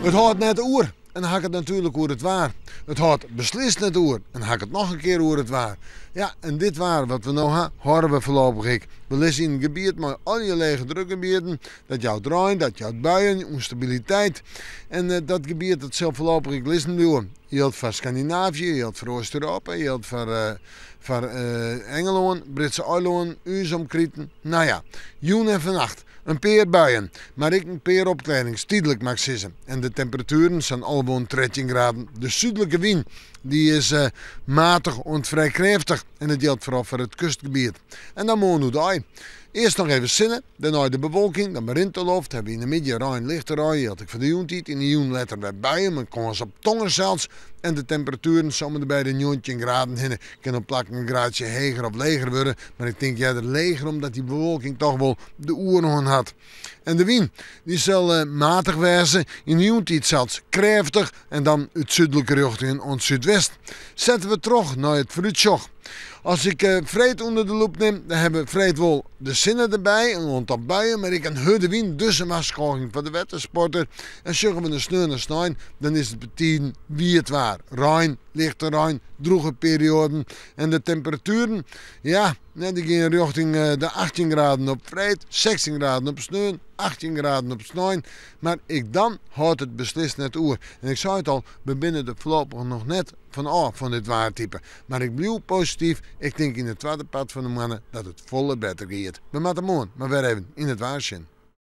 Het houdt net oer. En dan ga ik het natuurlijk hoe het waar. Het houdt beslist net oer. En dan ga ik het nog een keer hoe het waar. Ja, en dit waar wat we nou hebben, horen we voorlopig ik. We lezen in een gebied met al je lege drukgebieden. Dat jouw draai, dat jouw buien, onstabiliteit. En dat gebied dat zal voorlopig ik lezen doen. Je geldt voor Scandinavië, je geldt voor Oost-Europa, je geldt voor Engeland, Britse eilanden, Uzomkrieten. Nou ja, joen en vannacht. Een peer buien, maar ik een peer opkleding, stiedelijk mag zeggen. En de temperaturen zijn allemaal 13 graden. De zuidelijke wind die is matig en vrij krachtig. En het geldt vooral voor het kustgebied. En dan moeten we daar. Eerst nog even zinnen, dan de bewolking, dan begint de lucht. Hebben we in de middag ruim lichte rij, had ik voor de joentijd. In de joen letter bij buien, maar kon ze op tongen zelfs. En de temperaturen zouden bij de 19 graden heen. Kan op plak een graadje heger of leger worden. Maar ik denk ja, de leger omdat die bewolking toch wel de oren had. En de wind die zal matig wezen. In de joentijd zelfs krachtig. En dan uit zuidelijke richting en het zuidwest. Zetten we terug naar het vooruitzicht. Als ik vreed onder de loep neem, dan hebben we vreed wel de zinnen erbij en rond op buien, maar ik een de wind, dus een waarschuwing voor de wetensporter. En zeggen we een sneeuw en sneeuw, dan is het betien wie het waar. Rijn, lichte rijn, droge perioden en de temperaturen, ja, die gaan richting de 18 graden op vreed, 16 graden op sneeuw, 18 graden op sneeuw. Maar ik dan houdt het beslist net oer. En ik zei het al, we binnen de voorlopig nog net van dit waartype. Maar ik blijf positief. Ik denk in het tweede pad van de mannen dat het volle beter gaat. We moeten morgen maar weer even in het waarschuwen.